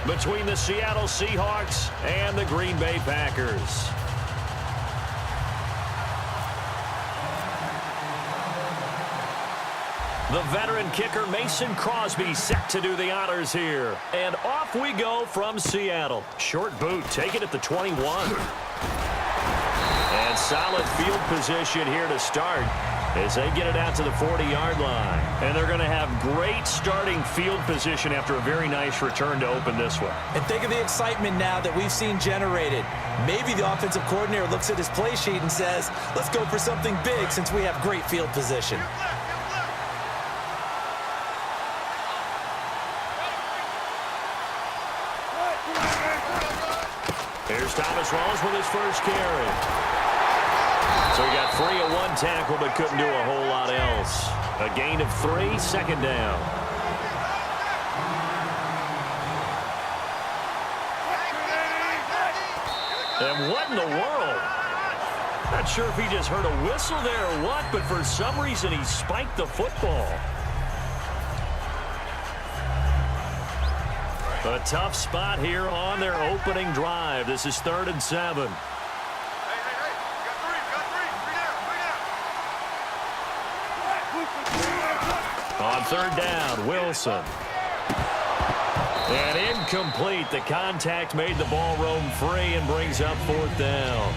between the Seattle Seahawks and the Green Bay Packers. The veteran kicker Mason Crosby set to do the honors here. And off we go from Seattle. Short boot taken at the 21. And solid field position here to start as they get it out to the 40-yard line. And they're going to have great starting field position after a very nice return to open this one. And think of the excitement now that we've seen generated. Maybe the offensive coordinator looks at his play sheet and says, let's go for something big since we have great field position. Here's Thomas Rawls with his first carry. So he got 3 on one tackle, but couldn't do a whole lot else. A gain of 3, second down. And what in the world? Not sure if he just heard a whistle there or what, but for some reason he spiked the football. A tough spot here on their opening drive. This is 3rd and 7. On 3rd down, Wilson. And incomplete. The contact made the ball roam free and brings up 4th down.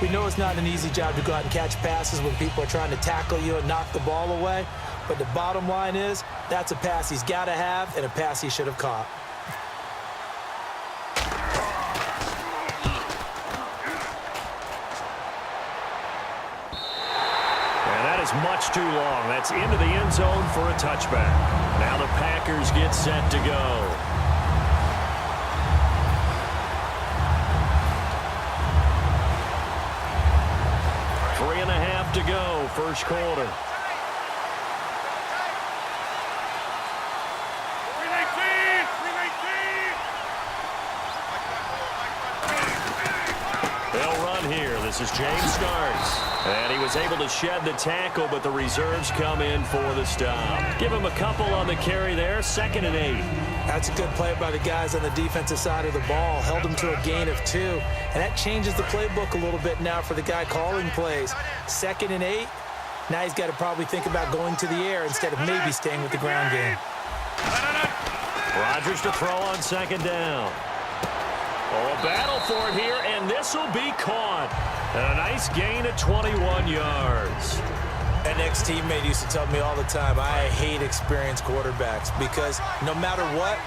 We know it's not an easy job to go out and catch passes when people are trying to tackle you and knock the ball away. But the bottom line is, that's a pass he's got to have and a pass he should have caught. And that is much too long. That's into the end zone for a touchback. Now the Packers get set to go. Three and a half to go, first quarter. They'll run here. This is James Starks. And he was able to shed the tackle, but the reserves come in for the stop. Give him a couple on the carry there, 2nd and 8. That's a good play by the guys on the defensive side of the ball. Held him to a gain of 2. And that changes the playbook a little bit now for the guy calling plays. 2nd and 8. Now he's got to probably think about going to the air instead of maybe staying with the ground game. Rodgers to throw on 2nd down. Oh, a battle for it here, and this will be caught. And a nice gain of 21 yards. An ex-teammate used to tell me all the time, I hate experienced quarterbacks because no matter what,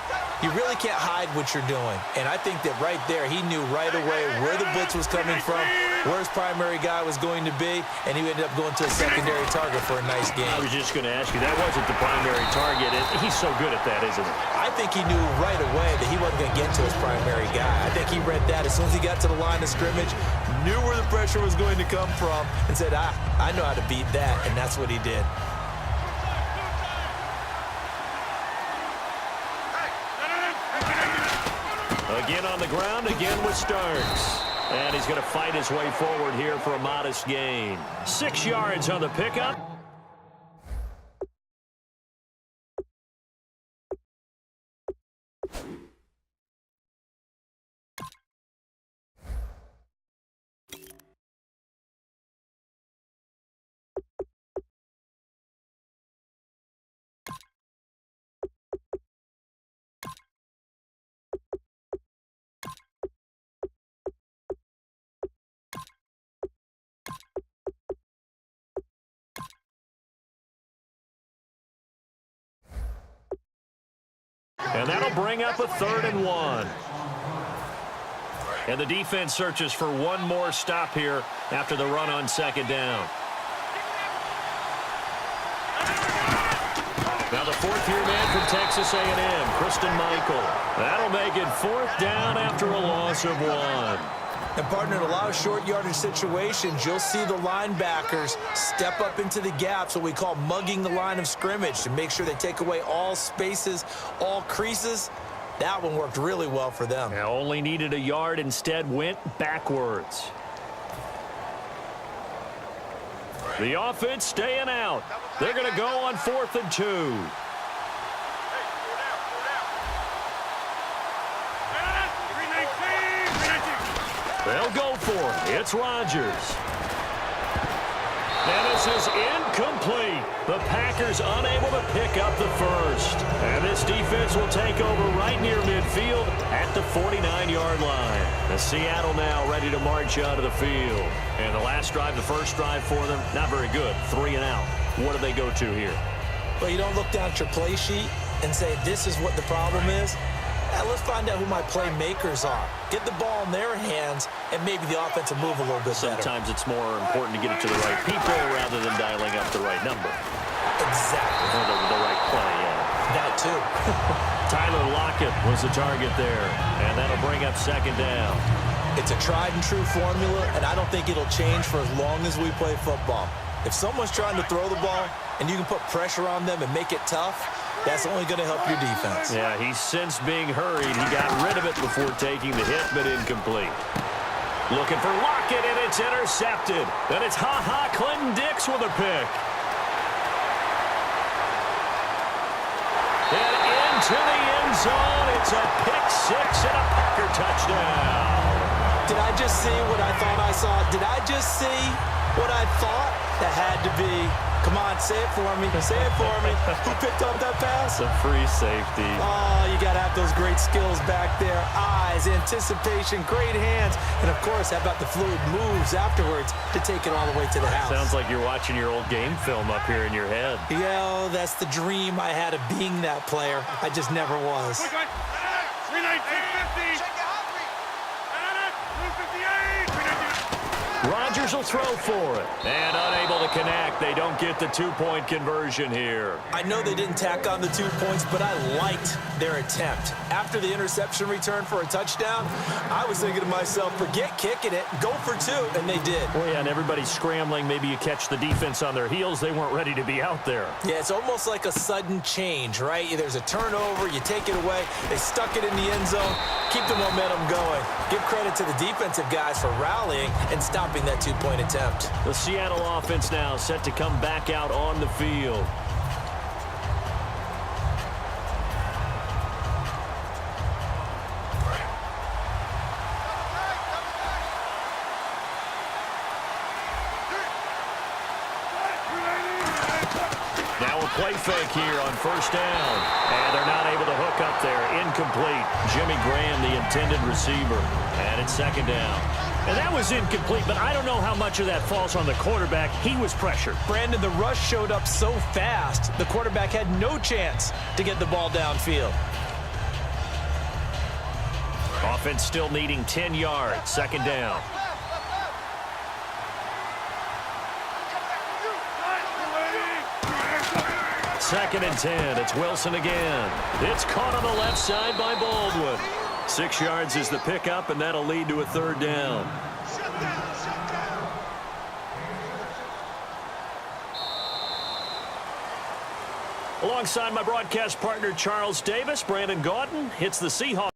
you really can't hide what you're doing. And I think that right there, he knew right away where the blitz was coming from, where his primary guy was going to be, and he ended up going to a secondary target for a nice game. I was just going to ask you, that wasn't the primary target. He's so good at that, isn't he? I think he knew right away that he wasn't going to get to his primary guy. I think he read that as soon as he got to the line of scrimmage, knew where the pressure was going to come from, and said, I know how to beat that, and that's what he did. Again on the ground, again with Starks. And he's going to fight his way forward here for a modest gain. 6 yards on the pickup. And that'll bring up a 3rd and 1. And the defense searches for one more stop here after the run on 2nd down. Now the 4th-year man from Texas A&M, Christian Michael. That'll make it 4th down after a loss of 1. And, partner, in a lot of short yardage situations, you'll see the linebackers step up into the gaps, what we call mugging the line of scrimmage, to make sure they take away all spaces, all creases. That one worked really well for them. Now only needed a yard, instead went backwards. The offense staying out. They're going to go on 4th and 2. They'll go for it. It's Rodgers. And this is incomplete. The Packers unable to pick up the first. And this defense will take over right near midfield at the 49-yard line. The Seattle now ready to march out of the field. And the last drive, the first drive for them, not very good. 3 and out. What do they go to here? Well, you don't look down at your play sheet and say, this is what the problem is. Now, let's find out who my playmakers are. Get the ball in their hands, and maybe the offense will move a little bit better. Sometimes it's more important to get it to the right people rather than dialing up the right number. Exactly. Or the right play, yeah. That, too. Tyler Lockett was the target there, and that'll bring up second down. It's a tried-and-true formula, and I don't think it'll change for as long as we play football. If someone's trying to throw the ball, and you can put pressure on them and make it tough, that's only going to help your defense. Yeah, he's since being hurried. He got rid of it before taking the hit, but incomplete. Looking for Lockett, and it's intercepted. Then it's Clinton Dix with a pick. And into the end zone. It's a pick six and a Packer touchdown. Did I just see what I thought I saw? Did I just see what I thought? That had to be. Come on, say it for me. Say it for me. Who picked up that pass? A free safety. Oh, you got to have those great skills back there. Eyes, anticipation, great hands. And, of course, how about the fluid moves afterwards to take it all the way to the house? Sounds like you're watching your old game film up here in your head. Yeah, that's the dream I had of being that player. I just never was. 319-50. Rodgers will throw for it. And unable to connect. They don't get the two-point conversion here. I know they didn't tack on the 2 points, but I liked their attempt. After the interception return for a touchdown, I was thinking to myself, forget kicking it, go for 2, and they did. Well, yeah, and everybody's scrambling. Maybe you catch the defense on their heels. They weren't ready to be out there. Yeah, it's almost like a sudden change, right? There's a turnover, you take it away, they stuck it in the end zone, keep the momentum going. Give credit to the defensive guys for rallying and stopping that 2-point attempt. The Seattle offense now set to come back out on the field. Now a play fake here on first down. And they're not able to hook up there. Incomplete. Jimmy Graham, the intended receiver. And it's second down. And that was incomplete, but I don't know how much of that falls on the quarterback. He was pressured. Brandon, the rush showed up so fast, the quarterback had no chance to get the ball downfield. Offense still needing 10 yards. Second down. Second and 10. It's Wilson again. It's caught on the left side by Baldwin. 6 yards is the pickup, and that'll lead to a third down. Alongside my broadcast partner, Charles Davis, Brandon Gaudin, hits the Seahawks.